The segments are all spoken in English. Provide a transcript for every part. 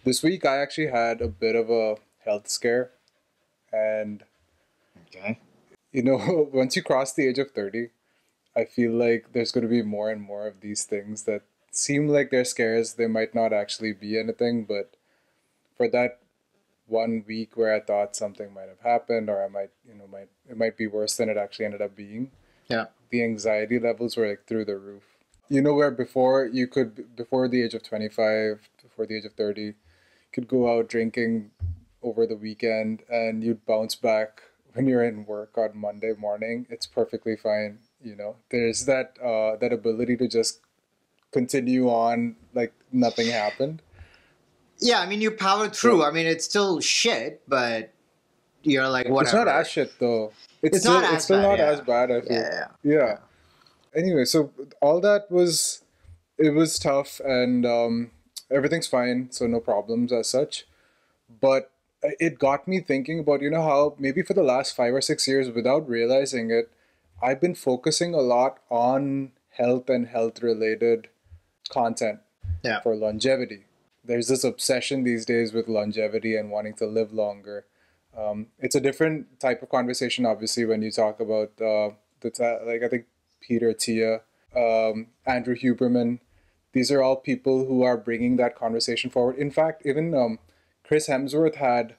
This week, I actually had a bit of a health scare. And, Okay. once you cross the age of 30, I feel like there's going to be more and more of these things that seem like they're scares. They might not actually be anything, but for that 1 week where I thought something might have happened or I might, it might be worse than it actually ended up being, Yeah. the anxiety levels were like through the roof. Where before the age of 25, before the age of 30, you could go out drinking over the weekend and you'd bounce back when you're in work on Monday morning. It's perfectly fine. There's that ability to just continue on like nothing happened. Yeah, I mean, you power through. So I mean, it's still shit, but you're like, it's not as whatever. shit though. It's It's not still it's as still bad, not as yeah. bad, I feel. Yeah, Yeah. yeah. Anyway, so all that was it was tough and everything's fine, so no problems as such. But it got me thinking about how maybe for the last 5 or 6 years, without realizing it, I've been focusing a lot on health and health related content Yeah. for longevity. There's this obsession these days with longevity and wanting to live longer. It's a different type of conversation, obviously, when you talk about like I think Peter Tia, Andrew Huberman. These are all people who are bringing that conversation forward. In fact, even Chris Hemsworth had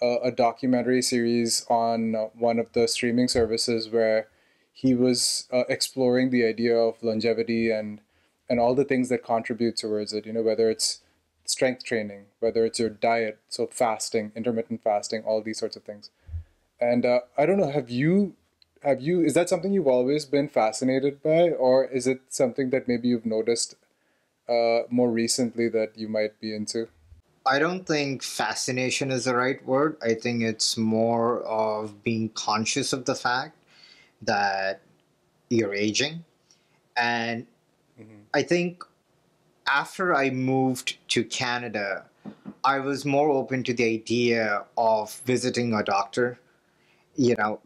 a documentary series on one of the streaming services where he was exploring the idea of longevity and all the things that contribute towards it. Whether it's strength training, whether it's your diet, so fasting, intermittent fasting, all these sorts of things. And I don't know, have you is that something you've always been fascinated by, or is it something that maybe you've noticed more recently that you might be into? I don't think fascination is the right word. I think it's more of being conscious of the fact that you're aging. And Hmm. I think after I moved to Canada, I was more open to the idea of visiting a doctor,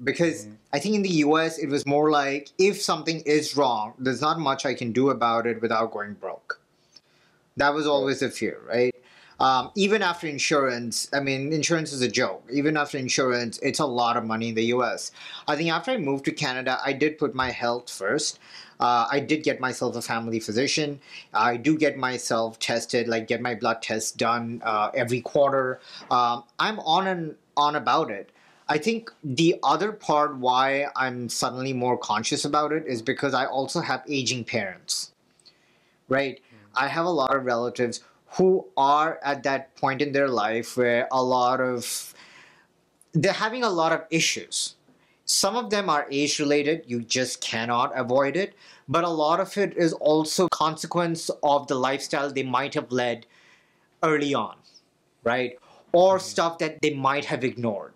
because Hmm. I think in the US, it was more like if something is wrong, there's not much I can do about it without going broke. That was Right. always the fear, right? Even after insurance, I mean, insurance is a joke. Even after insurance, it's a lot of money in the US. I think after I moved to Canada, I did put my health first. I did get myself a family physician. I do get myself tested, like get my blood tests done every quarter. I'm on and on about it. I think the other part why I'm suddenly more conscious about it is because I also have aging parents, right? I have a lot of relatives who are at that point in their life where they're having a lot of issues. Some of them are age related, you just cannot avoid it, but a lot of it is also consequence of the lifestyle they might have led early on, right? Or Hmm. stuff that they might have ignored.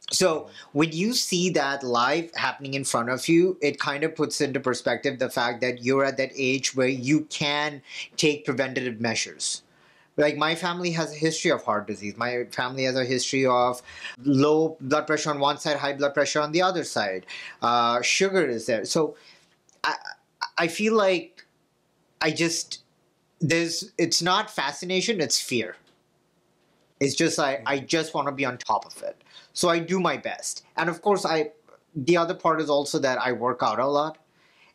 So Hmm. when you see that live happening in front of you, it kind of puts into perspective the fact that you're at that age where you can take preventative measures. Like my family has a history of heart disease. My family has a history of low blood pressure on one side, high blood pressure on the other side. Sugar is there. So I, I feel like I just it's not fascination, it's fear. It's just I Hmm. just want to be on top of it. So I do my best. And of course the other part is also that I work out a lot.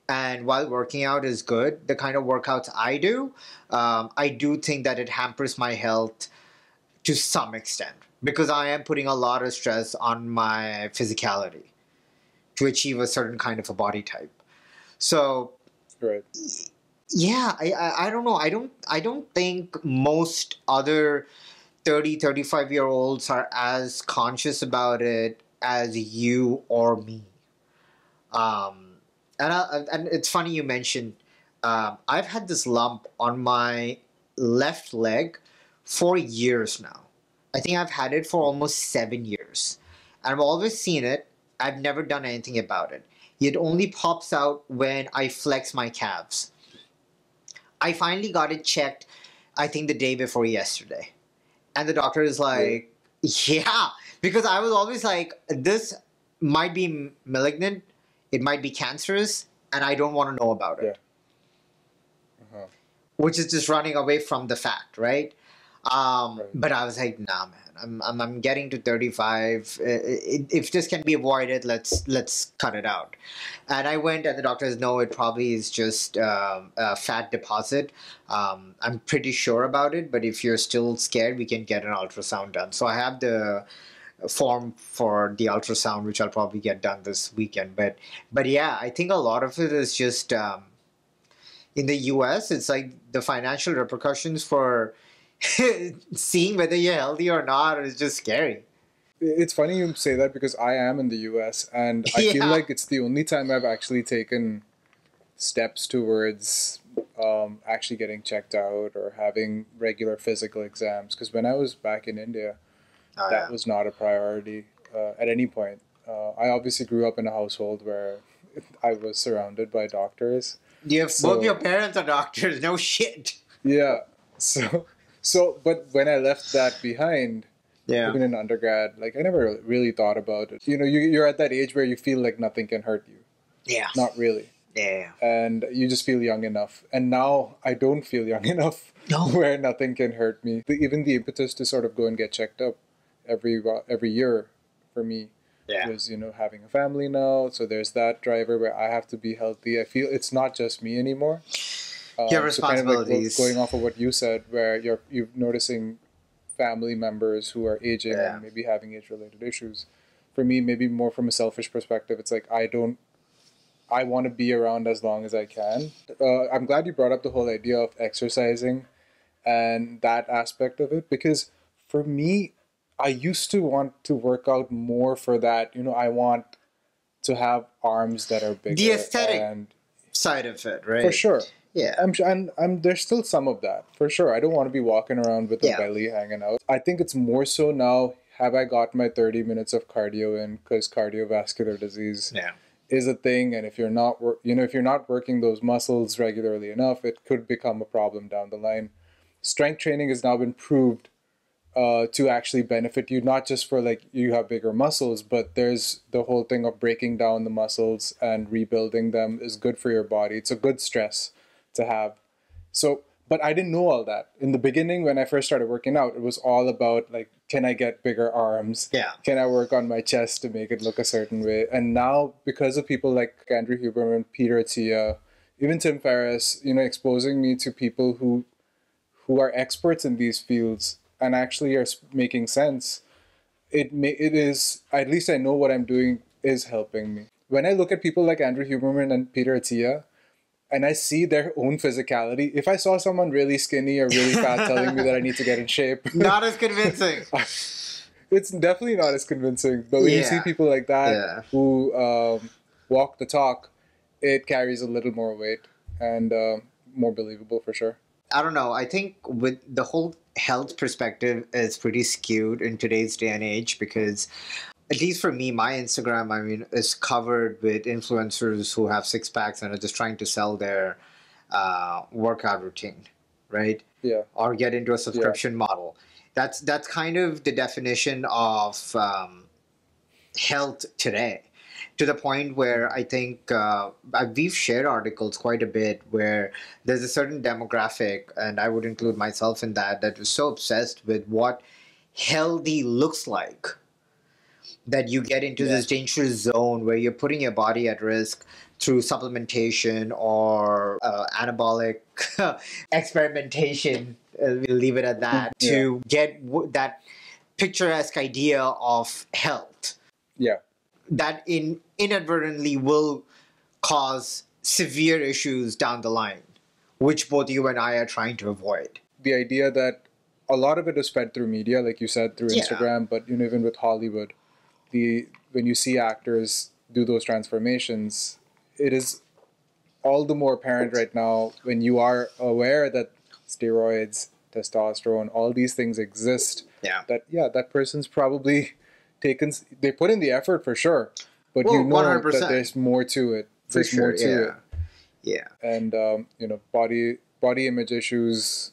And while working out is good, the kind of workouts I do think that it hampers my health to some extent because I am putting a lot of stress on my physicality to achieve a certain kind of a body type. So Right. yeah, I don't know. I don't think most other 30-35 year olds are as conscious about it as you or me. Um, and it's funny you mentioned I've had this lump on my left leg for years now. I think I've had it for Hmm. almost 7 years. And I've always seen it. I've never done anything about it. It only pops out when I flex my calves. I finally got it checked, I think the day before yesterday. And the doctor is Really? like, yeah, because I was always like, this might be malignant, it might be cancerous, and I don't want to know about Yeah. it, Uh-huh. which is just running away from the fact, right? Right. But I was like, nah, man. I'm getting to 35. If this can be avoided, let's cut it out. And I went, and the doctors know it probably is just a fat deposit. I'm pretty sure about it, but if you're still scared, we can get an ultrasound done. So I have the form for the ultrasound, which I'll probably get done this weekend. But yeah, I think a lot of it is just in the US. It's like the financial repercussions for seeing whether you're healthy or not is just scary. It's funny you say that because I am in the US and I feel Yeah. like it's the only time I've actually taken steps towards actually getting checked out or having regular physical exams. Because when I was back in India, Oh that yeah. was not a priority at any point. I obviously grew up in a household where I was surrounded by doctors. You have both your So, parents are doctors. No shit. yeah. So, but when I left that behind, Yeah. even in undergrad, like I never really thought about it. You know, you're at that age where you feel like nothing can hurt you. Yeah. Not really. Yeah. And you just feel young enough. And now I don't feel young enough No. where nothing can hurt me. Even the impetus to sort of go and get checked up every year for me Yeah. was, you know, having a family now. So there's that driver where I have to be healthy. I feel it's not just me anymore. Your So kind of like responsibilities. going off of what you said, where you're noticing family members who are aging Yeah. and maybe having age related issues. For me, maybe more from a selfish perspective, it's like I want to be around as long as I can. I'm glad you brought up the whole idea of exercising and that aspect of it because for me, I used to want to work out more for that. You know, I want to have arms that are The bigger aesthetic and side of it, for right? sure. Yeah. I'm there's still some of that for sure. I don't want to be walking around with a Yeah. belly hanging out. I think it's more so now. Have I got my 30 minutes of cardio in? Because cardiovascular disease Yeah. is a thing, and if you're not, if you're not working those muscles regularly enough, it could become a problem down the line. Strength training has now been proved to actually benefit you, not just for like you have bigger muscles, but there's the whole thing of breaking down the muscles and rebuilding them is good for your body. It's a good stress to have. So, but I didn't know all that. In the beginning, when I first started working out, it was all about like, can I get bigger arms? Yeah. Can I work on my chest to make it look a certain way? And now, because of people like Andrew Huberman, Peter Attia, even Tim Ferriss, you know, exposing me to people who are experts in these fields and actually are making sense, it is, at least I know what I'm doing is helping me. When I look at people like Andrew Huberman and Peter Attia, and I see their own physicality. If I saw someone really skinny or really fat telling me that I need to get in shape, Not as convincing. it's definitely not as convincing. But when you see Yeah. people like that Yeah. who walk the talk, it carries a little more weight and more believable for sure. I don't know. I think with the whole health perspective is pretty skewed in today's day and age because at least for me, my Instagram, I mean, is covered with influencers who have six packs and are just trying to sell their workout routine, right? Yeah, Or get into a yeah, subscription model. That's kind of the definition of health today. To the point where I think we've shared articles quite a bit where there's a certain demographic, and I would include myself in that, that was so obsessed with what healthy looks like that you get into yeah, this dangerous zone where you're putting your body at risk through supplementation or anabolic experimentation. We'll leave it at that yeah, to get that picturesque idea of health yeah. that inadvertently will cause severe issues down the line, which both you and I are trying to avoid. The idea that a lot of it is fed through media, like you said, through Yeah. Instagram, but you know, even with Hollywood, the when you see actors do those transformations, it is all the more apparent right now when you are aware that steroids, testosterone, all these things exist. Yeah. That yeah, that person's probably taken. They put in the effort for sure, but you Well, know that 100%. there's more to it. For There's more sure. to it, Yeah. Yeah. and you know, body image issues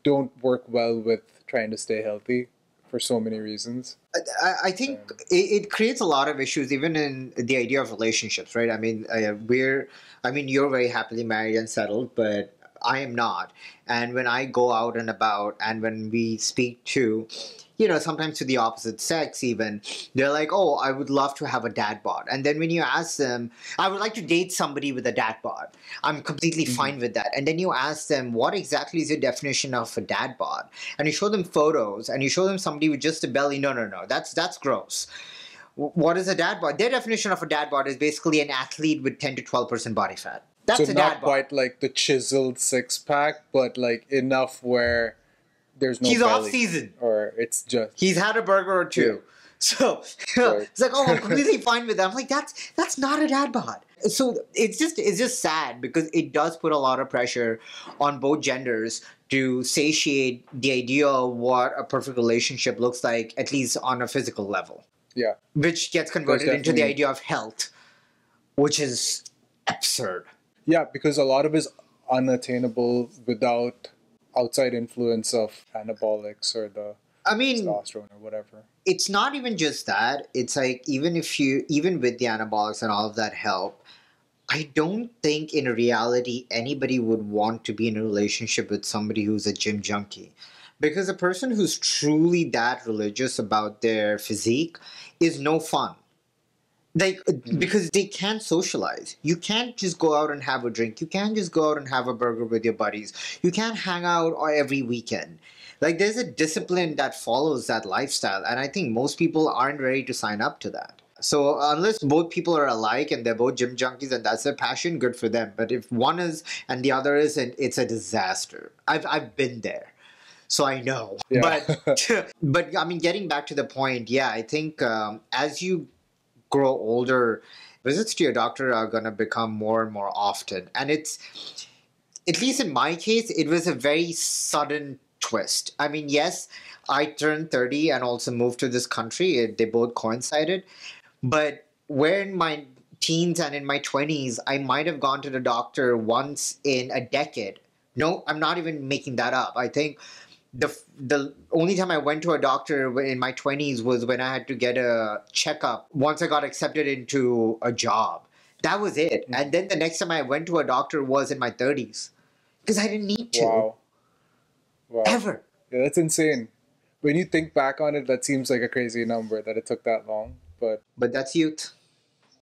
don't work well with trying to stay healthy for so many reasons. I think it creates a lot of issues, even in the idea of relationships, right? I mean, you're very happily married and settled, but I am not. And when I go out and about, and when we speak to, sometimes to the opposite sex, even, they're like, oh, I would love to have a dad bod. And then when you ask them, I would like to date somebody with a dad bod, I'm completely Hmm. fine with that. And then you ask them, what exactly is your definition of a dad bod? And you show them photos, and you show them somebody with just a belly. No, no, no, that's gross. What is a dad bod? Their definition of a dad bod is basically an athlete with 10 to 12% body fat. So That's a not dad bod. quite like the chiseled six pack, but like enough where there's no He's off belly, season. or it's just He's had a burger or yeah, two. So right. it's like, oh, I'm completely fine with that. I'm like, that's not a dad bod. So it's just sad because it does put a lot of pressure on both genders to satiate the idea of what a perfect relationship looks like, at least on a physical level, Yeah, which gets there's converted into the definitely idea of health, which is absurd. yeah, because a lot of it is unattainable without outside influence of anabolics or the I mean, testosterone or whatever. it's not even just that. It's like even with the anabolics and all of that help, I don't think in reality anybody would want to be in a relationship with somebody who's a gym junkie. Because a person who's truly that religious about their physique is no fun. Like, Hmm. because they can't socialize. You can't just go out and have a drink. You can't just go out and have a burger with your buddies. You can't hang out every weekend. Like, there's a discipline that follows that lifestyle. And I think most people aren't ready to sign up to that. So unless both people are alike and they're both gym junkies and that's their passion, good for them. But if one is and the other isn't, it's a disaster. I've been there, so I know. Yeah. But I mean, getting back to the point, yeah, I think as you grow older, visits to your doctor are gonna become more and more often, and it's, at least in my case, it was a very sudden twist. I mean, yes, I turned 30 and also moved to this country. They both coincided. But where in my teens and in my 20s, I might have gone to the doctor once in a decade. No, I'm not even making that up. I think the only time I went to a doctor in my 20s was when I had to get a checkup once I got accepted into a job. That was it. And then the next time I went to a doctor was in my 30s because I didn't need to Wow. Wow. ever. Yeah, that's insane. When you think back on it, that seems like a crazy number that it took that long. But But that's youth.